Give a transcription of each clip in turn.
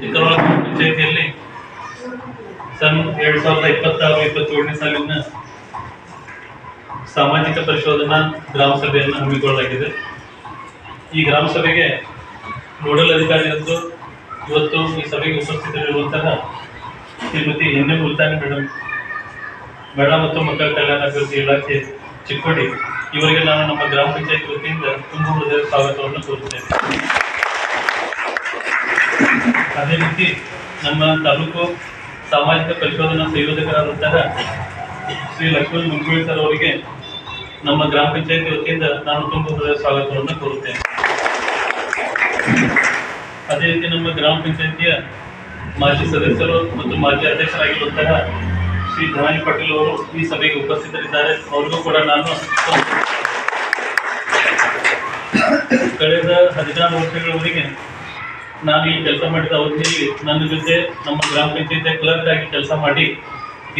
ಚಿಕ್ಕರೊಳ ಪಂಚಾಯಿತಿಯಲ್ಲಿ ಸನ್ 2026-27ನೇ ಸಾಲಿನ ಸಾಮಾಜಿಕ ಪರಿಶೋಧನಾ ಗ್ರಾಮ ಸಭೆಯನ್ನು ಹಮ್ಮಿಕೊಳ್ಳಲಾಗಿದೆ. ಈ ಗ್ರಾಮ ಸಭೆಗೆ ನೋಡಲ್ ಅಧಿಕಾರಿಯಂದು ಇವತ್ತು ಈ ಸಭೆಗೆ ಉಪಸ್ಥಿತರಿರುವಂತಹ ಶ್ರೀಮತಿ ಎನ್.ಎಂ. ಮುಲ್ತಾನಿ ಮೇಡಮ್ ಮತ್ತು ಮಕ್ಕಳ ಕಲ್ಯಾಣ ಅಭಿವೃದ್ಧಿ ಇಲಾಖೆ ಚಿಕ್ಕೋಡಿ ಇವರಿಗೆ ನಾನು ನಮ್ಮ ಗ್ರಾಮ ಪಂಚಾಯತ್ ವತಿಯಿಂದ ತುಂಬ ಹೃದಯ ಸ್ವಾಗತವನ್ನು ಕೋರುತ್ತೇನೆ. ಅದೇ ರೀತಿ ನಮ್ಮ ತಾಲೂಕು ಸಾಮಾಜಿಕ ಪರಿಶೋಧನಾ ಸಂಯೋಜಕರಾದಂತಹ ಶ್ರೀ ಲಕ್ಷ್ಮಣ್ ಮುಂಜೋಳಿ ಸರ್ ಅವರಿಗೆ ನಮ್ಮ ಗ್ರಾಮ ಪಂಚಾಯತ್ ವತಿಯಿಂದ ನಾನು ತುಂಬ ಹೃದಯ ಸ್ವಾಗತವನ್ನು ಕೋರುತ್ತೇನೆ. ಅದೇ ರೀತಿ ನಮ್ಮ ಗ್ರಾಮ ಪಂಚಾಯತಿಯ ಮಾಜಿ ಸದಸ್ಯರು ಮತ್ತು ಮಾಜಿ ಅಧ್ಯಕ್ಷರಾಗಿರುವಂತಹ ಶ್ರೀ ಧನಾನಿ ಪಾಟೀಲ್ ಅವರು ಈ ಸಭೆಗೆ ಉಪಸ್ಥಿತರಿದ್ದಾರೆ. ಅವ್ರಿಗೂ ಕೂಡ ನಾನು ಕಳೆದ 16 ವರ್ಷಗಳವರೆಗೆ ನಾನು ಈ ಕೆಲಸ ಮಾಡಿದ ಅವಧಿಯಲ್ಲಿ ನನ್ನ ಜೊತೆ ನಮ್ಮ ಗ್ರಾಮ ಪಂಚಾಯತಿಯ ಕ್ಲರ್ಕ್ ಆಗಿ ಕೆಲಸ ಮಾಡಿ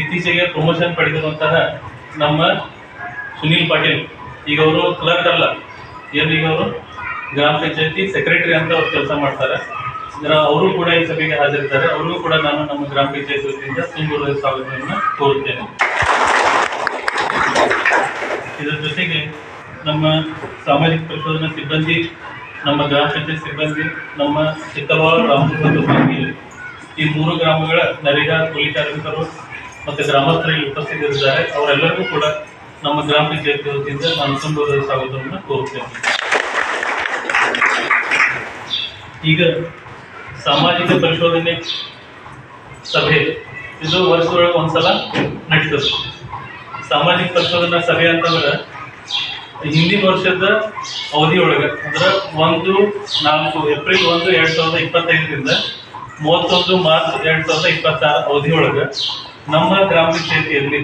ಇತ್ತೀಚೆಗೆ ಪ್ರಮೋಷನ್ ಪಡೆದಿರುವಂತಹ ನಮ್ಮ ಸುನೀಲ್ ಪಾಟೀಲ್, ಈಗ ಅವರು ಕ್ಲರ್ಕ್ ಅಲ್ಲ, ಈಗ ಅವರು ಗ್ರಾಮ ಪಂಚಾಯತಿ ಸೆಕ್ರೆಟರಿ ಅಂತ ಅವ್ರು ಕೆಲಸ ಮಾಡ್ತಾರೆ. ಅವರು ಕೂಡ ಈ ಸಭೆಗೆ ಹಾಜರಿದ್ದಾರೆ. ಅವ್ರಿಗೂ ಕೂಡ ನಾನು ನಮ್ಮ ಗ್ರಾಮ ಪಂಚಾಯತ್ ವತಿಯಿಂದ ತುಂಬ ಸ್ವಾಗತವನ್ನು ಕೋರುತ್ತೇನೆ. ಇದರ ಜೊತೆಗೆ ನಮ್ಮ ಸಾಮಾಜಿಕ ಪರಿಶೋಧನಾ ಸಿಬ್ಬಂದಿ, ನಮ್ಮ ಗ್ರಾಮ ಪಂಚಾಯತ್ ಸಿಬ್ಬಂದಿ, ನಮ್ಮ ಚಿಕ್ಕಲವಾಡ ರಾಮಚಂದ್ರ ಈ 3 ಗ್ರಾಮಗಳ ನರೇಗಾ ಕೂಲಿ ಕಾರ್ಮಿಕರು ಮತ್ತು ಗ್ರಾಮಸ್ಥರಲ್ಲಿ ಉಪಸ್ಥಿತರಿದ್ದಾರೆ. ಅವರೆಲ್ಲರಿಗೂ ಕೂಡ ನಮ್ಮ ಗ್ರಾಮ ಪಂಚಾಯತ್ ವತಿಯಿಂದ ನಾನು ತುಂಬ ಸ್ವಾಗತವನ್ನು ಕೋರುತ್ತೇನೆ. ಈಗ ಸಾಮಾಜಿಕ ಪರಿಶೋಧನೆ ಸಭೆ ಇದು ವರ್ಷದೊಳಗೆ ಒಂದ್ಸಲ ನಡೀತದೆ. ಸಾಮಾಜಿಕ ಪರಿಶೋಧನಾ ಸಭೆ ಅಂತಂದ್ರೆ ಹಿಂದಿನ ವರ್ಷದ ಅವಧಿಯೊಳಗೆ ಅಂದ್ರೆ 1-4 ಏಪ್ರಿಲ್ 1, 2025ರಿಂದ 31 ಮಾರ್ಚ್ 2026 ಅವಧಿಯೊಳಗೆ ನಮ್ಮ ಗ್ರಾಮ ಪಂಚಾಯತಿಯಲ್ಲಿ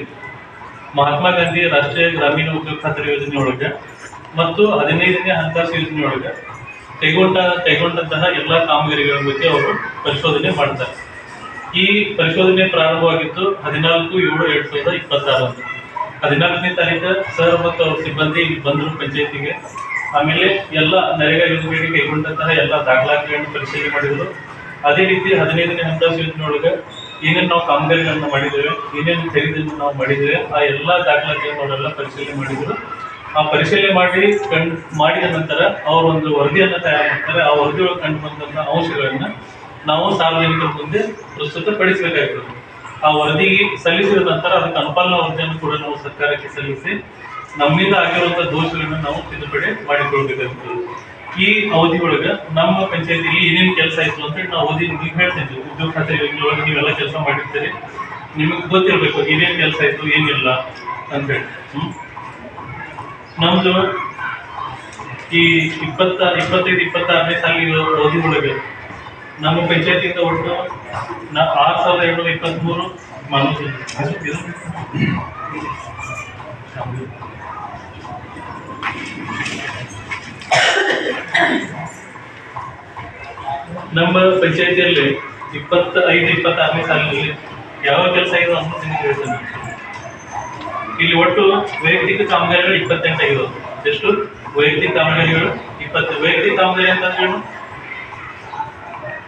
ಮಹಾತ್ಮ ಗಾಂಧಿ ರಾಷ್ಟ್ರೀಯ ಗ್ರಾಮೀಣ ಉದ್ಯೋಗ ಖಾತ್ರಿ ಯೋಜನೆಯೊಳಗೆ ಮತ್ತು 15ನೇ ಹಣಕಾಸು ಯೋಜನೆಯೊಳಗೆ ಕೈಗೊಂಡಂತಹ ಎಲ್ಲ ಕಾಮಗಾರಿಗಳ ಬಗ್ಗೆ ಅವರು ಪರಿಶೋಧನೆ ಮಾಡ್ತಾರೆ. ಈ ಪರಿಶೋಧನೆ ಪ್ರಾರಂಭವಾಗಿದ್ದು 14/7/2026 ಅಂತ. 14ನೇ ತಾರೀಕು ಸರ್ ಮತ್ತು ಅವ್ರ ಸಿಬ್ಬಂದಿ ಇಲ್ಲಿ ಬಂದರು ಪಂಚಾಯತಿಗೆ. ಆಮೇಲೆ ಎಲ್ಲ ನರೇಗಾ ಯೋಜನೆಗಳಿಗೆ ಕೈಗೊಂಡಂತಹ ಎಲ್ಲ ದಾಖಲಾತಿಗಳನ್ನು ಪರಿಶೀಲನೆ ಮಾಡಿದರು. ಅದೇ ರೀತಿ 15ನೇ ಹಣಕಾಸು ಯೋಜನೆಯೊಳಗೆ ಏನೇನು ನಾವು ಕಾಮಗಾರಿಗಳನ್ನು ಮಾಡಿದ್ದೇವೆ, ಏನೇನು ಖರೀದಿಯನ್ನು ನಾವು ಮಾಡಿದ್ದೇವೆ, ಆ ಎಲ್ಲ ದಾಖಲಾತಿಯನ್ನು ಅವರೆಲ್ಲ ಪರಿಶೀಲನೆ ಮಾಡಿದರು. ಆ ಪರಿಶೀಲನೆ ಮಾಡಿದ ನಂತರ ಅವರು ಒಂದು ವರದಿಯನ್ನು ತಯಾರು ಮಾಡ್ತಾರೆ. ಆ ವರದಿಯೊಳಗೆ ಕಂಡು ಬಂದಂತಹ ಅಂಶಗಳನ್ನು ನಾವು ಸಾರ್ವಜನಿಕರ ಮುಂದೆ ಪ್ರಸ್ತುತಪಡಿಸಬೇಕಾಗಿರ್ತದೆ. ಆ ವರದಿ ಸಲ್ಲಿಸಿದ ನಂತರ ಅದಕ್ಕೆ ಅನುಪಾಲನಾ ವರದಿಯನ್ನು ಕೂಡ ನಾವು ಸರ್ಕಾರಕ್ಕೆ ಸಲ್ಲಿಸಿ ನಮ್ಮಿಂದ ಆಗಿರುವಂತಹ ದೋಷಗಳನ್ನು ನಾವು ತಿದ್ದುಪಡಿ ಮಾಡಿಕೊಳ್ಬೇಕಾಗ್ತದೆ. ಈ ಅವಧಿಯೊಳಗೆ ನಮ್ಮ ಪಂಚಾಯತಿಯಲ್ಲಿ ಏನೇನು ಕೆಲಸ ಆಯಿತು ಅಂತೇಳಿ ನಾವು ಅವಧಿ ನೀವು ಹೇಳ್ತಿದ್ವಿ. ಉದ್ಯೋಗ ಖಾತ್ರಿ ಯೋಜನೆಯೊಳಗೆ ನೀವೆಲ್ಲ ಕೆಲಸ ಮಾಡಿರ್ತೀರಿ, ನಿಮಗೆ ಗೊತ್ತಿರಬೇಕು ಏನೇನು ಕೆಲಸ ಆಯಿತು ಏನಿಲ್ಲ ಅಂತೇಳಿ. ನಮ್ದು ಈ 25-26ನೇ ಸಾಲಿನ ಅವಧಿ ಒಳಗೆ ನಮ್ಮ ಪಂಚಾಯತಿಯಿಂದ ಒಟ್ಟು 6,723 ಮಾನವ ನಮ್ಮ ಪಂಚಾಯತಿಯಲ್ಲಿ 25-26ನೇ ಸಾಲಿನಲ್ಲಿ ಯಾವ ಕೆಲಸ ಇದೆ ಅಂತ ನಿಮಗೆ ಹೇಳ್ತೇನೆ. ಇಲ್ಲಿ ಒಟ್ಟು ವೈಯಕ್ತಿಕ ಕಾಮಗಾರಿಗಳು 28 ಆಗಿರೋದು. ಎಷ್ಟು ವೈಯಕ್ತಿಕ ಕಾಮಗಾರಿಗಳು? 20. ವೈಯಕ್ತಿಕ ಕಾಮಗಾರಿ ಅಂತಂದ್ರೆ ಏನು?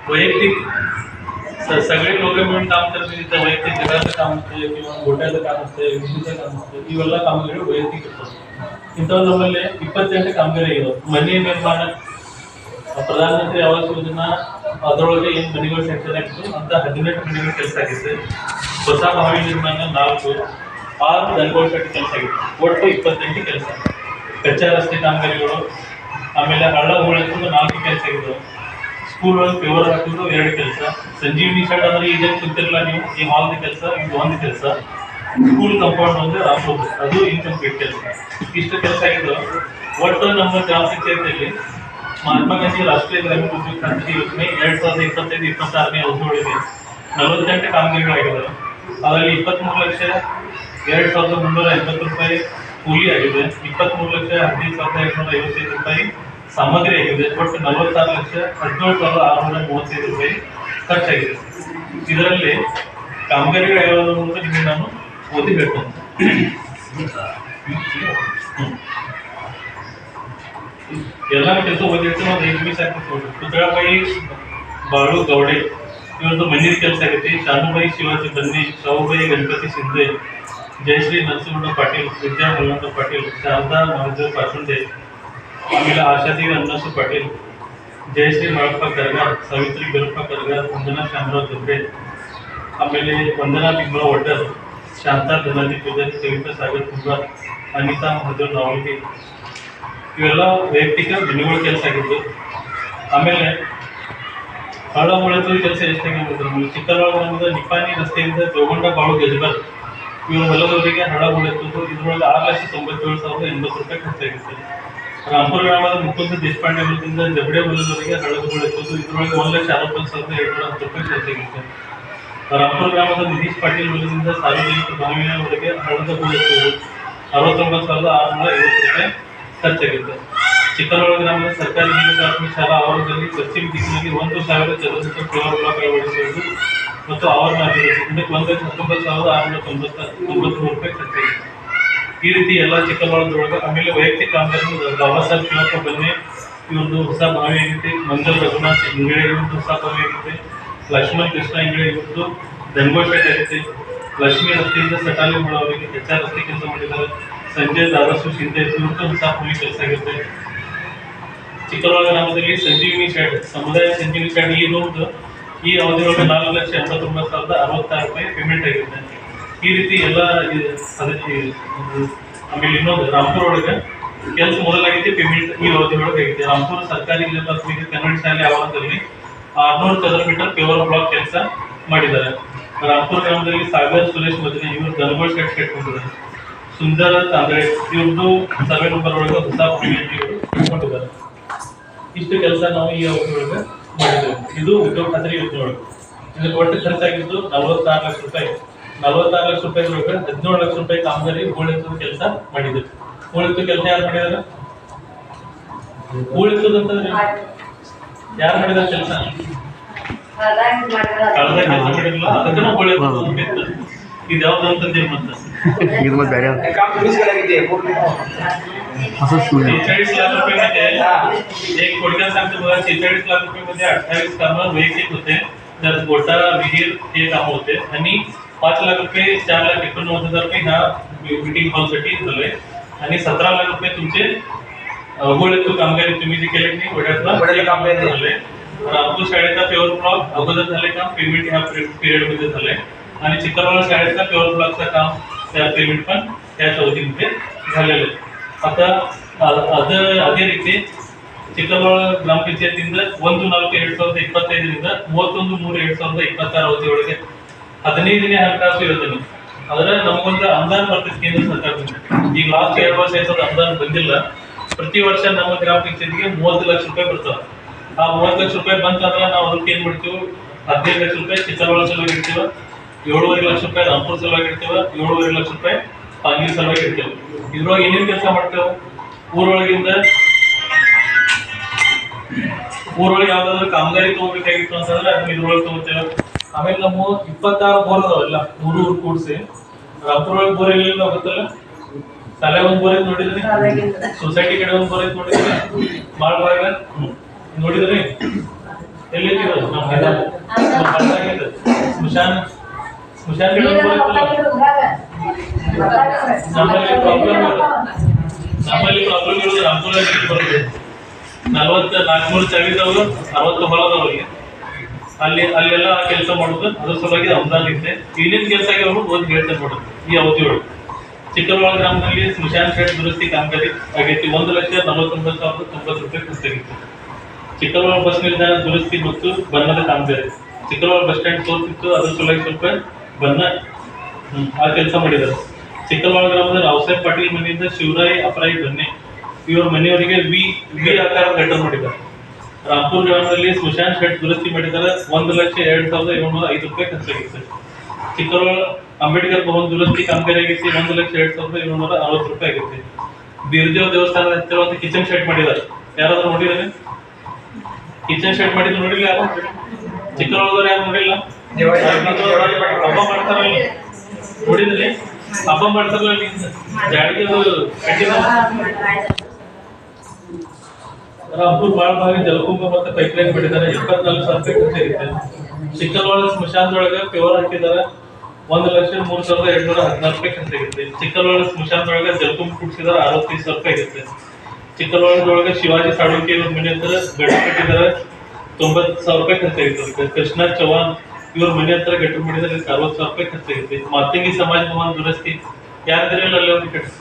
वैयक्तिक सगळे लोक मिळून काम करते. वैयक्तिक घराचं काम असते किंवा गोट्याचं काम असते, विद्युतचं काम असते, ಇವೆಲ್ಲ ಕಾಮಗಾರಿಗಳು ವೈಯಕ್ತಿಕ ಇರ್ತದೆ. ಇಂಥವು ನಮ್ಮಲ್ಲಿ 28 ಕಾಮಗಾರಿ ಇದಾವೆ. ಮನೆ ನಿರ್ಮಾಣ, ಪ್ರಧಾನಮಂತ್ರಿ ಆವಾಸ್ ಯೋಜನಾ ಅದರೊಳಗೆ ಏನು ಮನೆಗಳು ಸೆಕ್ಷನ್ ಆಗಿತ್ತು ಅಂತ 18 ಮನೆಗಳು ಕೆಲಸ ಆಗಿತ್ತು. ಹೊಸ ಬಾವಿ ನಿರ್ಮಾಣ 4, 6 ದನಗಳ ಕಟ್ಟಿ ಕೆಲಸ ಆಗಿತ್ತು. ಒಟ್ಟು 28 ಕೆಲಸ. ಕಚ್ಚಾ ರಸ್ತೆ ಕಾಮಗಾರಿಗಳು, ಆಮೇಲೆ ಹಳ್ಳ ಹೂಳೆತ್ತುವುದು 4 ಕೆಲಸ ಆಗಿದ್ದವು. ಸ್ಕೂಲ್ ಒಳಗೆ ಪೇವರ್ ಹಾಕೋದು 2 ಕೆಲಸ. ಸಂಜೀವಿನಿ ಶೆಡ್ ಅಂದ್ರೆ ಈಗ ಕೂತಿರಲ್ಲ ನೀವು, ಈ ಹಾಲ್ದ ಕೆಲಸ, ಇದು 1 ಕೆಲಸ. ಸ್ಕೂಲ್ ಕಂಪೌಂಡ್ ಒಂದು ಹಾಕೋದು, ಅದು ಇನ್ಕಂಪ್ಲೀಟ್ ಕೆಲಸ. ಇಷ್ಟು ಕೆಲಸ ಆಗಿದ್ದು. ಒಟ್ಟು ನಮ್ಮ ಗ್ರಾಮ ಪಂಚಾಯತಿಯಲ್ಲಿ ಮಹಾತ್ಮ ಗಾಂಧಿ ರಾಷ್ಟ್ರೀಯ ಗ್ರಾಮೀಣ ಉದ್ಯೋಗ ಖಾತ್ರಿ ಯೋಜನೆ 2025-26ನೇ ಅವಧಿಯೊಳಗೆ 48 ಕಾಮಗಾರಿಗಳಾಗಿದ್ದಾವೆ. ಅದರಲ್ಲಿ 23,02,350 ರೂಪಾಯಿ ಕೂಲಿ ಆಗಿದೆ, 23,15,255 ರೂಪಾಯಿ ಸಾಮಗ್ರಿ ಆಗಿದೆ. ಒಟ್ಟು 46,17,635 ರೂಪಾಯಿ ಖರ್ಚಾಗಿದೆ. ಇದರಲ್ಲಿ ಕಾಮಗಾರಿಗಳು ಯಾವ್ದು ಅಂತ ನಿಮಗೆ ನಾನು ಓದಿಬೇಕು. ಎಲ್ಲ ಕೆಲಸ ಓದಿಟ್ಟು ಒಂದು 5 ನಿಮಿಷ ಆಗ್ತದೆ. ಪುತಳಾಬಾಯಿ ಬಾಳು ಗೌಡೆ ಇವ್ರದ್ದು ಮಣ್ಣಿನ ಕೆಲಸ ಆಗೈತಿ. ಶಾನುಬಾಯಿ ಶಿವಾಜಿ ಬನ್ನಿ, ಶಾವುಬಾಯಿ ಗಣಪತಿ ಶಿಂದೆ, ಜಯಶ್ರೀ ನರಸಿಂಹ ಪಾಟೀಲ್, ವಿದ್ಯಾ ಮಲ್ಲಂತ ಪಾಟೀಲ್, ಶಾರದಾ ಮಹಾದೇವ್ ಪಾಟುಂಡೆ, ಆಮೇಲೆ ಆಶಾದೇವಿ ಅನ್ನಸು ಪಾಟೀಲ್, ಜಯಶ್ರೀ ಮಳಪ್ಪ ಕರಗಾರ್, ಸಾವಿತ್ರಿ ಬಿರಪ್ಪ ಕರಗಾರ್, ವಂದನಾ ಶಾಮರಾವ್ ದೊಡ್ಡೆ, ಆಮೇಲೆ ವಂದನಾ ಬಿಂಬಳ ಒಡ್ಡರ್, ಶಾಂತಾ ಧನಾದಿ ಪೂಜಾರಿ, ಕವಿತಾ ಸಾಗರ್ ಕುಂಬಾರ್, ಅನಿತಾ ಮಧುರ್ ನಾವಲ್ಗಿ, ಇವೆಲ್ಲ ವೈಯಕ್ತಿಕ ಮನೆಗಳ ಕೆಲಸ ಆಗಿದ್ದು. ಆಮೇಲೆ ಹಳ್ಳ ಮುಳೆತ ಕೆಲಸ ಎಷ್ಟಾಗಿರ್ಬೋದು. ಚಿಕ್ಕಬಳ್ಳಾಪುರದ ನಿಪ್ಪಾಣಿ ರಸ್ತೆಯಿಂದ ಜೋಗೊಂಡ ಬಾಳು ಗಜಬರ್ ಇವರು ಹೊಲದವರಿಗೆ ಹಳ್ಳ ಮುಳೆತದ್ದು. ಇದರೊಳಗೆ 6,97,080 ರೂಪಾಯಿ ಖರ್ಚಾಗಿತ್ತು. ರಾಮಪುರ ಗ್ರಾಮದ ಮುಕುಂದ ದೇಶಪಾಂಡೆ ಅವರಿಂದ ಜಬಡೆ ಹೊಲದವರಿಗೆ ಹಳ್ಳದ ಮುಳೆತದ್ದು. ಇದರೊಳಗೆ 1,60,710 ರೂಪಾಯಿ ಖರ್ಚಾಗಿತ್ತು. ರಾಮಪುರ ಗ್ರಾಮದ ನಿತೀಶ್ ಪಾಟೀಲ್ ಹೊಲದಿಂದ ಸಾರ್ವಜನಿಕ ಬಾವಿಯವರೆಗೆ ಹಳ್ಳದ ಮುಳೆತದ್ದು 69,650 ರೂಪಾಯಿ ಖರ್ಚಾಗಿತ್ತು. ಚಿಕ್ಕಬಳ್ಳಾಪುರ ಗ್ರಾಮದ ಸರ್ಕಾರಿ ಹಿರಿಯ ಪ್ರಾಥಮಿಕ ಶಾಲಾ ಆವರಣದಲ್ಲಿ ಪಶ್ಚಿಮ ದಿಕ್ಕಿನಲ್ಲಿ 1,000 ಚದರ ಫ್ಲವರ್ ಬ್ಲಾಕ್ ಅಳವಡಿಸುವುದು ಮತ್ತು ಆವರಣ ಅಭಿವೃದ್ಧಿ ಇದಕ್ಕೆ 1,19,690 ರೂಪಾಯಿ ಖರ್ಚಾಗಿದೆ. ಈ ರೀತಿ ಎಲ್ಲ ಚಿಕ್ಕಬಳ್ಳಾಪುರದೊಳಗೆ. ಆಮೇಲೆ ವೈಯಕ್ತಿಕ ಕಾಮಗಾರಿ ಬಾಬಾ ಸಾಹೇಬ್ ಶಿವಪ್ಪ ಬನ್ನೆ ಇವ್ರದ್ದು ಹೊಸ ಬಾವಿ ಆಗೈತೆ. ಮಂಜಲ್ ರಘುನಾಥ್ ಇಂಗಳೆ ಇವ್ರದ್ದು ಹೊಸ ಬಾವಿ ಆಗೈತೆ. ಲಕ್ಷ್ಮಣ್ ಕೃಷ್ಣ ಇಂಗಳೆ ಇವ್ರದ್ದು ದಂಗೋಶ್ ಆಗೈತೆ. ಲಕ್ಷ್ಮೀ ರಸ್ತೆಯಿಂದ ಸಟಾಲಿ ಅವರಿಗೆ HR ರಸ್ತೆ ಕೆಲಸ ಮಾಡಿದ್ದಾರೆ. ಸಂಜಯ್ ದಾದಾಸು ಶಿಂದೆ ಇವ್ರದ್ದು ಹೊಸ ಭೂಮಿ ಕೆಲಸ ಆಗುತ್ತೆ. ಚಿಕ್ಕಬಳ್ಳಾಪುರ ಗ್ರಾಮದಲ್ಲಿ ಸಂಜೀವಿನಿ ಶೆಡ್, ಸಮುದಾಯ ಸಂಜೀವಿನಿ ಶೆಡ್ ಈ ಅವಧಿಯೊಳಗೆ 4,89,066 ರೂಪಾಯಿ ಪೇಮೆಂಟ್ ಆಗಿರುತ್ತೆ. ಈ ರೀತಿ ಎಲ್ಲ ಆಮೇಲೆ ಇನ್ನೊಂದು ರಾಮಪುರ ಒಳಗೆ ಕೆಲಸ ಮೊದಲಾಗಿದೆ. ಪೇಮೆಂಟ್ ಈ ಅವಧಿಯೊಳಗೆ ಆಗಿದೆ. ರಾಮಪುರ ಸರ್ಕಾರಿ ಹಿರಿಯ ಪ್ರಾಥಮಿಕ ಕನ್ನಡ ಶಾಲೆ ಆವರಣದಲ್ಲಿ 600 ಚದರ ಮೀಟರ್ ಪ್ಯೂರ್ ಬ್ಲಾಕ್ ಕೆಲಸ ಮಾಡಿದ್ದಾರೆ. ರಾಮಪುರ ಗ್ರಾಮದಲ್ಲಿ ಸಾಗರ್ ಸುರೇಶ್ ಮದ್ನೆ ಇವರು ದನಗೋಳ್ ಶೆಡ್ ಕಟ್ಕೊಂಡಿದ್ದಾರೆ. ಸುಂದರ ತಾಂದ್ರೆ ಇವ್ರದ್ದು ಸರ್ವೆ ನಂಬರ್ ಒಳಗೆ ಹೊಸ ಭೂಮಿಯನ್ನು ಇವರು ಇಟ್ಕೊಂಡಿದ್ದಾರೆ. ಇಷ್ಟು ಕೆಲಸ ನಾವು ಈ ಅವಧಿಯೊಳಗೆ ಮಾಡಿದ್ದೇವೆ. ಇದು ಉದ್ಯೋಗ ಖಾತ್ರಿ ಯೋಜನೆಯೊಳಗೆ ಇದಕ್ಕೆ ಒಟ್ಟು ಖರ್ಚಾಗಿದ್ದು 46 ಲಕ್ಷ ರೂಪಾಯಿ. 46 ಲಕ್ಷ ರೂಪಾಯಿ ಒಳಗೆ 17 ಲಕ್ಷ ರೂಪಾಯಿ ಕಾಮಗಾರಿ ಹೂಳೆತ್ತದ ಕೆಲಸ ಮಾಡಿದ್ದೇವೆ. ಹೂಳೆತ್ತದ ಕೆಲಸ ಯಾರು ಮಾಡಿದಾರೆ? ಹೂಳೆತ್ತದಂತಂದ್ರೆ ಯಾರು ಮಾಡಿದಾರೆ ಕೆಲಸ? ಕೆಲಸ ಮಾಡಿರಲಿಲ್ಲ, ಅದಕ್ಕೆ ನಾವು ಹೂಳೆತ್ತದ. ಇದು ಯಾವ್ದು ಅಂತಂದೇಳಿ ಮತ್ತೆ 46 लाख रुपए मध्ये एक थोडक्यात सांगतो बघा. 46 लाख रुपये मध्ये 28 कामं वैयक्तिक होते. तर गोटा विहीर हे काम होते आणि 5 लाख रुपये 4,89,000 रुपये ह्या मीटिंग हॉलसाठी झाले आणि 17 लाख रुपये तुमचे गोळेतू कामगारी तुम्ही जे केले की गोड्यातला कामगारी झाले. रामपूर शाळेचा प्युअर ब्लॉक अगोदर झाले काम, पेमेंट ह्या पिरियड मध्ये झाले आणि चिखलवाडा शाळेचा प्युअर ब्लॉकचं काम त्या पेमेंट पण त्याच अवधीमध्ये झालेलं आहे. आता ಅದೇ ರೀತಿ ಚಿಕ್ಕಬಳ್ಳಾಪುರ ಗ್ರಾಮ ಪಂಚಾಯತಿಯಿಂದ 1/4/2025ರಿಂದ 31/3/2026 ಅವಧಿಯೊಳಗೆ 15ನೇ ಹಣಕಾಸು ಯೋಜನೆ ಅದರ ನಮಗೊಂದು ಅನುದಾನ ಬರ್ತದೆ ಕೇಂದ್ರ ಸರ್ಕಾರದಿಂದ. ಈಗ ಲಾಸ್ಟ್ 2 ವರ್ಷ ಆಯ್ತದ ಅನುದಾನ ಬಂದಿಲ್ಲ. ಪ್ರತಿ ವರ್ಷ ನಮ್ಮ ಗ್ರಾಮ ಪಂಚಾಯತಿಗೆ 30 ಲಕ್ಷ ರೂಪಾಯಿ ಬರ್ತದೆ. ಆ 30 ಲಕ್ಷ ರೂಪಾಯಿ ಬಂತಂದ್ರೆ ನಾವು ಅದಕ್ಕೆ ಏನ್ ಮಾಡ್ತೀವಿ? 15 ಲಕ್ಷ ರೂಪಾಯಿ ಚಿಕ್ಕಬಳ್ಳಾಪುರ ಸಲುವಾಗಿ ಇಡ್ತೀವಿ, 7.5 ಲಕ್ಷ ರೂಪಾಯಿ ರಾಮಪುರ ಸಲುವಾಗಿ ಇಡ್ತೀವಿ, 7.5 ಲಕ್ಷ ರೂಪಾಯಿ ಪಾಂಗಿ ಸಲುವಾಗಿ ಇಡ್ತೇವೆ. ಇದ್ರೊಳಗೆ ಏನೇನು ಕೆಲಸ ಮಾಡ್ತೇವೆ? ಊರೊಳಗೆ ಯಾವ್ದಾದ್ರು ಕಾಮಗಾರಿ ತಗೋಬೇಕಾಗಿತ್ತು ಅಂತಂದ್ರೆ ಅದನ್ನ ಇದ್ರೊಳಗೆ ತಗೋತೇವೆ. ಆಮೇಲೆ ನಮ್ಮ 26 ಬೋರ್ ಅದಾವಲ್ಲ, ಊರು ಕೂಡಿಸಿ ರಾಮಪುರ ಒಳಗೆ ಬೋರ್ ಎಲ್ಲಿಲ್ಲ ಗೊತ್ತಲ್ಲ. ತಲೆ ಒಂದ್ ಬೋರ್ ಐತ್ ನೋಡಿದ್ರಿ, ಸೊಸೈಟಿ ಕಡೆ ಒಂದ್ ಬೋರ್ ಐತ್ ನೋಡಿದ್ರಿ, ಬಾಳ್ಬಾಗ ನೋಡಿದ್ರಿ, ಎಲ್ಲಿಟ್ಟಿರೋದು ನಮ್ಮ ಸ್ಮಶಾನ ಕಡೆ ಒಂದ್ ಬೋರ್ ಐತಲ್ಲ. ನಮ್ಮಲ್ಲಿ ಪ್ರಾಬ್ಲಮ್ ಇರೋದು ರಾಮಪುರ ಬರುತ್ತೆ. 44 ಚಾವಿದವರು 60 ಹೊಲದವರಿಗೆ ಅಲ್ಲೆಲ್ಲ ಕೆಲಸ ಮಾಡುದು. ಅದ್ರ ಸಲುವಾಗಿ ಅನುದಾನ ಇದೆ. ಏನೇನು ಕೆಲಸ ಆಗ್ಯಾವ ಓದಿ ಹೇಳ್ತಾರೆ ನೋಡುದು. ಈ ಅವಧಿಯೊಳಗೆ ಚಿಕ್ಕಬಳ್ಳಾಪುರ ಗ್ರಾಮದಲ್ಲಿ ಸ್ಮಶಾನ ಶೆಡ್ ದುರಸ್ತಿ ಕಾಮಗಾರಿ ಆಗೈತಿ. 1,49,090 ರೂಪಾಯಿ ಖರ್ಚಾಗಿತ್ತು. ಚಿಕ್ಕಬಳ್ಳಾಪುರ ಬಸ್ ನಿಲ್ದಾಣ ದುರಸ್ತಿ ಮತ್ತು ಬಣ್ಣದ ಕಾಮಗಾರಿ. ಚಿಕ್ಕಬಳ್ಳಾಪುರ ಬಸ್ ಸ್ಟ್ಯಾಂಡ್ ತೋರ್ತಿತ್ತು, ಅದ್ರ ಸಲುವಾಗಿ ಸ್ವಲ್ಪ ಬಣ್ಣ ಆ ಕೆಲಸ ಮಾಡಿದ್ದಾರೆ. ಚಿಕ್ಕಬಳ್ಳಾಪುರ ಗ್ರಾಮದ ರಾವಸಾಹೇಬ್ ಪಾಟೀಲ್ ಮನೆಯಿಂದ ಶಿವರಾಯ್ ಅಪರಾಯಿ ಬನ್ನೆ ಇವ್ರ ಮನೆಯವರಿಗೆ ವಿ ಆಕಾರ ಕಟ್ಟಡ ಮಾಡಿದ್ದಾರೆ. ರಾಮಪುರ ಗ್ರಾಮದಲ್ಲಿ ಸ್ಮಶಾನ ಶೆಡ್ ದುರಸ್ತಿ ಮಾಡಿದ್ದಾರೆ. 1,02,705 ರೂಪಾಯಿ ಖರ್ಚಾಗಿತ್ತು. ಚಿಕ್ಕಬಳ್ಳಾಪುರ ಅಂಬೇಡ್ಕರ್ ಭವನ್ ದುರಸ್ತಿ ಕಾಮಗಾರಿ ಆಗಿತ್ತು. 1,02,760 ರೂಪಾಯಿ ಆಗಿತ್ತು. ಬೀರದೇವ್ ದೇವಸ್ಥಾನದ ಹತ್ತಿರ ಒಂದು ಕಿಚನ್ ಶೆಡ್ ಮಾಡಿದ್ದಾರೆ. ಯಾರಾದ್ರೂ ನೋಡಿದಾರೆ? ಕಿಚನ್ ಶೆಡ್ ಮಾಡಿದ್ರು ನೋಡಿಲ್ಲ ಯಾರು? ಚಿಕ್ಕಬಳ್ಳಾಪುರ ಯಾರು ನೋಡಿಲ್ಲ? ಹಬ್ಬ ಮಾಡ್ತಾರಲ್ಲ, ನೋಡಿದ್ರಿ? ಹಬ್ಬ ಮಾಡ್ತಾರಲ್ಲ, ಜಾಡಿಗೆ ರಾಮಪುರ ಬಾಳಭಾವಿ ಜಲಕುಂಭ ಮತ್ತೆ ಪೈಪ್ಲೈನ್ ಮಾಡಿದ್ದಾರೆ. 24,000 ರೂಪಾಯಿ ಖರ್ಚಾಗಿತ್ತು. ಚಿಕ್ಕಲ್ವಾಡ ಸ್ಮಶಾನದೊಳಗೆ ಪೇವರ್ ಹಾಕಿದಾರ 1,03,216 ರೂಪಾಯಿ ಖರ್ಚಾಗುತ್ತೆ. ಚಿಕ್ಕಲ್ವಾಡ ಸ್ಮಶಾನದೊಳಗೆ ಜಲ್ಕುಂಬ ಕುಡಿಸಿದಾರ 65,000 ರೂಪಾಯಿ ಆಗುತ್ತೆ. ಚಿಕ್ಕಲ್ವಾಡದೊಳಗೆ ಶಿವಾಜಿ ಸಾಳುಂಕೆ ಇವ್ರ ಮನೆ ಹತ್ರ ಗಟ್ಟ ಕಟ್ಟಿದಾರ 90,000 ರೂಪಾಯಿ ಖರ್ಚಾಗಿರುತ್ತೆ. ಕೃಷ್ಣ ಚೌಹಾಣ್ ಇವ್ರ ಮನೆ ಹತ್ರ ಗಟ್ಟ ಮಾಡಿದ್ರೆ 60,000 ರೂಪಾಯಿ ಖರ್ಚಾಗುತ್ತೆ. ಮಾತಂಗಿ ಸಮಾಜ ಭವನ ದುರಸ್ತಿ ಯಾರಿದ್ರಲ್ಲ ಅಲ್ಲಿ ಒಂದು ಕಟ್ಟಿ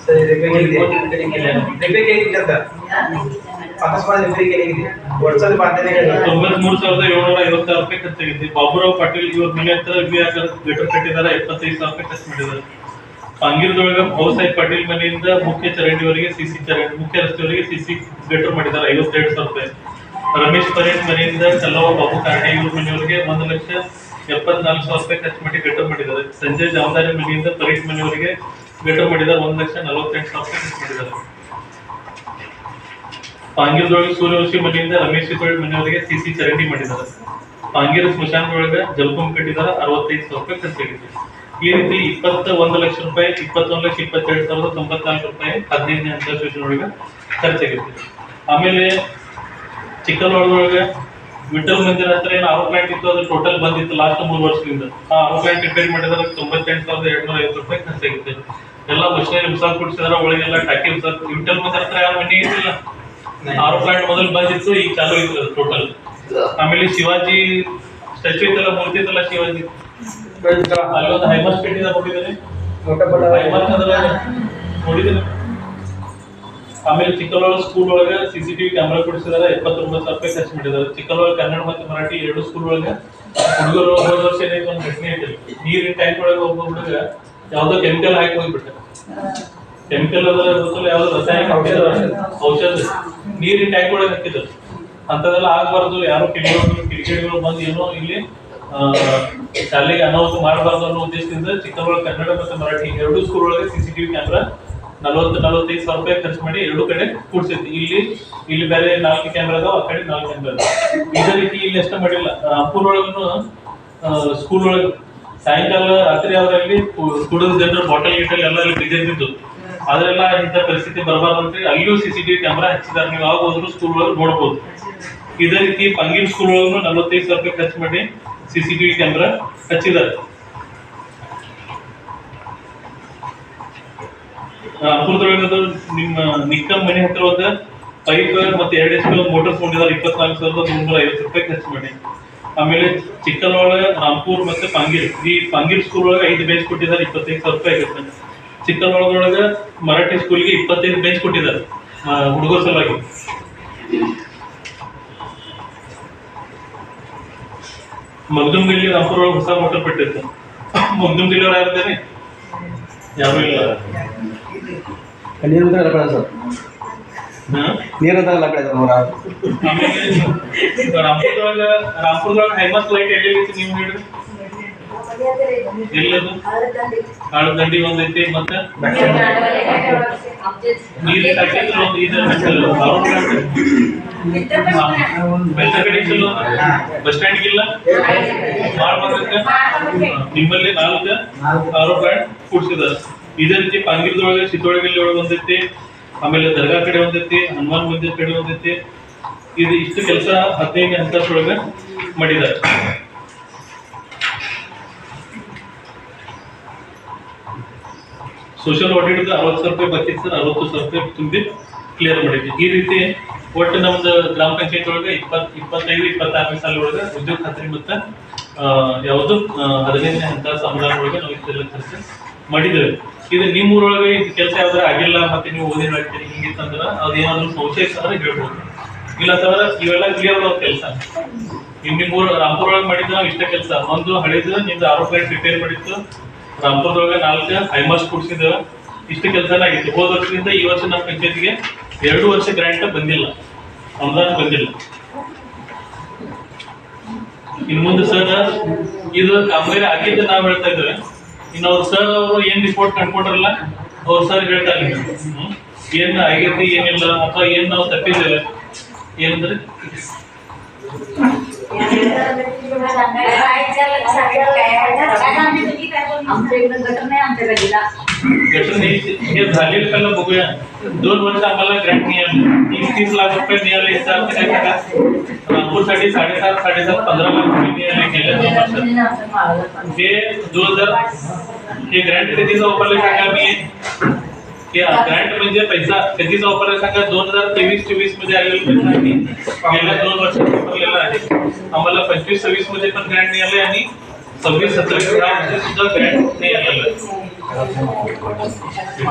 ₹93,750 ಖರ್ಚಾಗಿದೆ. ಬಾಬುರಾವ್ ಪಾಟೀಲ್ ಇವ್ರ ಮನೆ ಹತ್ರ ಗಟರ್ ಕಟ್ಟಿದಾರ 75,000 ರೂಪಾಯಿ ಖರ್ಚು ಮಾಡಿದ್ದಾರೆ. ಪಾಂಗೀರದೊಳಗ ಭಾವಸಾಹೇಬ್ ಪಾಟೀಲ್ ಮನೆಯಿಂದ ಮುಖ್ಯ ಚರಂಡಿವರೆಗೆ ಮುಖ್ಯ ರಸ್ತೆವರೆಗೆ ಸಿಸಿ ಗಟರ್ ಮಾಡಿದ್ದಾರೆ 52,000 ರೂಪಾಯಿ. ರಮೇಶ್ ಪರೇಡ್ ಮನೆಯಿಂದ ಕಲ್ಲವ ಬಾಬು ಕಾರಟೆ ಇವ್ರ ಮನೆಯವರೆಗೆ 1,74,000 ರೂಪಾಯಿ ಖರ್ಚು ಮಾಡಿ ಗಟರ್ ಮಾಡಿದ್ದಾರೆ. ಸಂಜಯ್ ಜಾಮದಾರಿ ಮನೆಯಿಂದ ಪರೇಡ್ ಮನೆಯವರೆಗೆ ಗಟರ್ ಮಾಡಿದ್ದಾರೆ 1,48,000 ರೂಪಾಯಿ ಖರ್ಚು ಮಾಡಿದ್ದಾರೆ. ಪಾಂಗೀರದೊಳಗೆ ಸೂರ್ಯವಂಶಿ ಮನೆಯಿಂದ ರಮೇಶ್ ಸಿದ್ದೋಳ್ ಮನೆಯವರೆಗೆ ಸಿಸಿ ಚರಂಡಿ ಮಾಡಿದ್ದಾರೆ. ಪಾಂಗೀರ ಸ್ಮಶಾನದೊಳಗೆ ಜಲ್ಕುಂಬ ಕಟ್ಟಿದ್ದಾರೆ 65,000 ರೂಪಾಯಿ ಖರ್ಚಾಗಿದೆ. ಈ ರೀತಿ 21 ಲಕ್ಷ ರೂಪಾಯಿ 21,22,094 ರೂಪಾಯಿ 15ನೇ ಹಂತದ ಯೋಜನೆ ಒಳಗೆ ಖರ್ಚಾಗಿದೆ. ಆಮೇಲೆ ಚಿಕ್ಕಲ್ವಾಡದೊಳಗೆ ವಿಠಲ್ ಮಂದಿರ ಹತ್ರ ಏನು ಆರೋ ಪ್ಲಾಂಟ್ ಇತ್ತು ಅದು ಟೋಟಲ್ ಬಂದಿತ್ತು ಲಾಸ್ಟ್ 3 ವರ್ಷದಿಂದ. ಆ ಆರೋ ಪ್ಲಾಂಟ್ ರಿಪೇರ್ ಮಾಡಿದ್ರೆ 98,250 ರೂಪಾಯಿ ಖರ್ಚಾಗಿದೆ. ಎಲ್ಲ ಮಷಿನರಿ ಉಸಾಕ್ ಕೊಡಿಸಿದಾರ, ಒಳಗೆಲ್ಲ ಟಾಕಿ ಉಸಾಕ್. ವಿಠಲ್ ಮಂದಿರ ಹತ್ರ ಯಾವ ಮನೆ ಇರಲಿಲ್ಲ, ಆರೋ ಪ್ಲಾಂಟ್ ಮೊದಲು ಬಂದಿತ್ತು, ಈಗ ಚಾಲು ಇತ್ತು ಟೋಟಲ್. ಆಮೇಲೆ ಶಿವಾಜಿ ಸ್ಟ್ಯಾಚ್ಯೂ ಇತ್ತಲ್ಲ, ಮೂರ್ತಿ ಇತ್ತಲ್ಲ ಶಿವಾಜಿ, ಅಲ್ಲಿ ಒಂದು ಹೈಮಾಸ್ ಕಟ್ಟಿದ ನೋಡಿದ್ದೇನೆ, ನೋಡಿದ್ದೇನೆ. ಆಮೇಲೆ ಚಿಕ್ಕಲ್ವಾಡ ಸ್ಕೂಲ್ ಒಳಗೆ CCTV ಕ್ಯಾಮೆರಾ ಕೊಡಿಸಿದಾರೆ 79,000 ರೂಪಾಯಿ ಖರ್ಚು ಮಾಡಿದ್ದಾರೆ. ಚಿಕ್ಕಲ್ವಾಡ ಕನ್ನಡ ಮತ್ತು ಮರಾಠಿ 2 ಸ್ಕೂಲ್ ಒಳಗೆ ಹುಡುಗರು ಹೋದ ವರ್ಷ ಏನೈತೆ ಒಂದು ಘಟನೆ ಐತಿ. ನೀರಿನ ಟ್ಯಾಂಕ್ ಒಳಗೆ ಒಬ್ಬ ಹುಡುಗ ಯಾವ್ದೋ ಕೆಮಿಕಲ್ ಹಾಕಿ ಹೋಗ್ಬಿಟ್ಟ. ಕೆಮಿಕಲ್ ಅದರ ಗೊತ್ತಲ್ಲ, ಯಾವ್ದು ರಾಸಾಯನಿಕ ಔಷಧ ನೀರಿನ ಟ್ಯಾಂಕ್ ಒಳಗೆ ಹಾಕಿದ್ರು. ಅಂತದೆಲ್ಲ ಆಗ್ಬಾರ್ದು, ಯಾರೋ ಕಿಡಿಗೇಡಿಗಳು ಬಂದು ಏನೋ ಇಲ್ಲಿ ಶಾಲೆಗೆ ಅನಾಹುತ ಮಾಡಬಾರ್ದು ಅನ್ನೋ ಉದ್ದೇಶದಿಂದ ಚಿಕ್ಕಲ್ವಾಡ ಕನ್ನಡ ಮತ್ತು ಮರಾಠಿ 2 ಸ್ಕೂಲ್ ಒಳಗೆ CCTV ಕ್ಯಾಮೆರಾ 40-45,000 ರೂಪಾಯಿ ಖರ್ಚು ಮಾಡಿ 2 ಕಡೆ ಕೂಡ್ಸೈತಿ. ಇಲ್ಲಿ ಬೇರೆ 4 ಕ್ಯಾಮೆರಾ ಅದಾವ, ಆ ಕಡೆ 4 ಕ್ಯಾಮೆರಾ ಅದಾವ. ಇದೇ ರೀತಿ ಇಲ್ಲಿ ಅಷ್ಟೇ ಮಾಡಿಲ್ಲ, ರಾಂಪುರ್ ಒಳಗೂ ಸ್ಕೂಲ್ ಒಳಗೆ ಸಾಯಂಕಾಲ ರಾತ್ರಿ ಅವರಲ್ಲಿ ಕುಡಿದ ಜನರು ಬಾಟಲ್ ಗಿಟಲ್ ಎಲ್ಲ ಅಲ್ಲಿ ಬಿದ್ದಿದ್ದು. ಅದರೆಲ್ಲ ಇಂಥ ಪರಿಸ್ಥಿತಿ ಬರಬಾರ್ದು ಅಂತ ಅಲ್ಲಿಯೂ CCTV ಕ್ಯಾಮೆರಾ ಹಚ್ಚಿದ್ದಾರೆ. ನೀವು ಆಗ ಹೋದ್ರು ಸ್ಕೂಲ್ ಒಳಗೆ ನೋಡ್ಬೋದು. ಇದೇ ರೀತಿ ಪಂಗೀರ್ ಸ್ಕೂಲ್ ಒಳಗೂ 45,000 ರೂಪಾಯಿ ಖರ್ಚು ಮಾಡಿ CCTV ಕ್ಯಾಮೆರಾ ಹಚ್ಚಿದ್ದಾರೆ. ರಾಂಪುರದೊಳಗೆ ನಿಮ್ಮ ನಿಕ್ಕಮ್ ಮನೆ ಹತ್ರ ಒಂದು ಪೈಪ್ ಮತ್ತೆ 2 HP ಮೋಟರ್ ತಗೊಂಡಿದ್ದಾರೆ 24,350 ರೂಪಾಯಿ ಖರ್ಚು ಮಾಡಿ. ಆಮೇಲೆ ಚಿಕ್ಕಲ್ವಾಡ, ರಾಂಪುರ್ ಮತ್ತೆ ಪಾಂಗೀರ್, ಈ ಪಾಂಗೀರ್ ಸ್ಕೂಲ್ ಒಳಗೆ 5 ಬೆಂಚ್ ಕೊಟ್ಟಿದ್ದಾರೆ 25,000 ರೂಪಾಯಿ ಆಗುತ್ತೆ. ಚಿಕ್ಕಲ್ವಾಡದೊಳಗೆ ಮರಾಠಿ ಸ್ಕೂಲ್ಗೆ 25 ಬೆಂಚ್ ಕೊಟ್ಟಿದ್ದಾರೆ ಹುಡುಗರ ಸಲುವಾಗಿ. ಮಗ್ದುಂಬಿಲ್ಲಿ ರಾಂಪುರ ಒಳಗೆ ಹೊಸ ಮೋಟರ್ ಬಿಟ್ಟಿತ್ತು. ಮಗ್ದುಂಬಿಲ್ಲಿ ಅವ್ರು ಯಾರಿದ್ದಾರೆ? ಯಾರು ಇಲ್ಲ. ಆಮೇಲೆ ರಾಂಪುರದೊಳಗೆ ಹೈಮಾಸ್ ಲೈಟ್ ಎಲ್ಲಿ ನೀವು ಹೇಳಿದ್ರಿ? ಎಲ್ಲದು ಆಳದಂಡಿ ಒಂದೈತಿ, ಮತ್ತೆ ನೀರು ಬಸ್ ಸ್ಟ್ಯಾಂಡ್ ಇಲ್ಲ ನಿಮ್ಮಲ್ಲಿ 4 ಆರೋ ಪ್ಲಾಂಟ್ ಕೂಡ್ಸಿದ್ದಾರೆ. ಇದೇ ರೀತಿ ಪಾಂಗೀರದೊಳಗೆ ಸಿದ್ದೊಳಗಲ್ಲಿ ಒಳಗೆ ಒಂದೈತಿ, ಆಮೇಲೆ ದರ್ಗಾ ಕಡೆ ಒಂದೈತಿ, ಹನುಮಾನ್ ಮಂದಿರ ಕಡೆ ಒಂದೈತಿ. ಇದು ಇಷ್ಟು ಕೆಲಸ 15ನೇ ಹಂತದೊಳಗೆ ಮಾಡಿದ್ದಾರೆ. ಸೋಷಿಯಲ್ ಆಡಿಟ್ 60,000 ರೂಪಾಯಿ ಬಾಕಿ ಸರ್, 60,000 ರೂಪಾಯಿ ತುಂಬಿ ಕ್ಲಿಯರ್ ಮಾಡಿದ್ವಿ. ಈ ರೀತಿ ಒಟ್ಟು ನಮ್ದು ಗ್ರಾಮ ಪಂಚಾಯತ್ ಒಳಗೆ 25-26 ಸಾಲ ಒಳಗೆ ಉದ್ಯೋಗ ಖಾತ್ರಿ ಮತ್ತು ಯಾವುದು 15ನೇ ಹಂತ ಸಮುದಾಯ ಒಳಗೆ ನಾವು ಇಷ್ಟೆಲ್ಲ ಕೆಲಸ ಮಾಡಿದ್ದೇವೆ. ಇದು ನಿಮ್ಮೂರೊಳಗೆ ಇದು ಕೆಲಸ ಯಾವ್ದಾರ ಆಗಿಲ್ಲ ಮತ್ತೆ ನೀವು ಓದಿ ಹೇಳ್ತೀರಿ ಹಿಂಗಿತ್ತಂದ್ರೆ ಅದೇನಾದ್ರು ಸಂಶಯ ಅಂದ್ರೆ ಹೇಳ್ಬೋದು. ಇಲ್ಲ ಅಂತಂದ್ರೆ ಇವೆಲ್ಲ ಕ್ಲಿಯರ್ ಆದ ಕೆಲಸ. ನಿಮ್ಮೂರು ರಾಂಪುರ ಒಳಗೆ ಮಾಡಿದ್ದು ನಾವು ಇಷ್ಟ ಕೆಲಸ. ಒಂದು ಹಳಿದು ನಿಮ್ದು ಆರೋ ಪ್ಲಾಂಟ್ ರಿಪೇರ್ ಮಾಡಿತ್ತು, ರಾಂಪುರದೊಳಗೆ 4 ಹೈಮಾಸ್ ಕೊಡ್ಸಿದ್ದೇವೆ. ಇಷ್ಟು ಕೆಲಸನ ಆಗಿತ್ತು. ಹೋದ ವರ್ಷದಿಂದ ಈ ವರ್ಷ ನಮ್ಮ ಪಂಚಾಯತ್ಗೆ 2 ವರ್ಷ ಗ್ರಾಂಟ್ ಬಂದಿಲ್ಲ, ಅನುದಾನ ಬಂದಿಲ್ಲ. ಇನ್ನು ಮುಂದೆ ಸರ್ ಇದು ಕಾಮಗಾರಿ ಆಗಿದ್ದು ನಾವು ಹೇಳ್ತಾ ಇದ್ದೇವೆ. ಇನ್ನು ಅವ್ರು ಸರ್ ಅವರು ಏನ್ ರಿಪೋರ್ಟ್ ಕಂಡ್ಕೊಂಡ್ರಲ್ಲ ಅವ್ರು ಸರ್ ಹೇಳ್ತಾರೆ ಏನ್ ಆಗೈತಿ ಏನಿಲ್ಲ ಅಥವಾ ಏನ್ ನಾವು ತಪ್ಪಿದ್ದೇವೆ ಏನಂದ್ರೆ आमच्या इकडे गटर नाही आमच्याकडे गठन हे झालेलं पहिला बघूया. 2 वर्ष आम्हाला ग्रँट मिळाले, 30 लाख रुपये मिळाले. याचा अर्थ काय सांगा, नागपूरसाठी 7.5 15 लाख रुपये मिळाले गेल्या 2 वर्षात. हे 2000 हे ग्रँट कधीचा वापरले सांगा. मी ग्रँट म्हणजे पैसा कधीचा वापरला सांगा. 2023-24 मध्ये आलेला पैसा आम्ही गेल्या 2 वर्षात वापरलेला आहे. आम्हाला 25-26 मध्ये पण ग्रँट मिळाले आणि 26-27 मध्ये सुद्धा ग्रँट मिळालेलं आहे.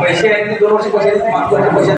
पैसे आहेत 2 वर्ष पैसे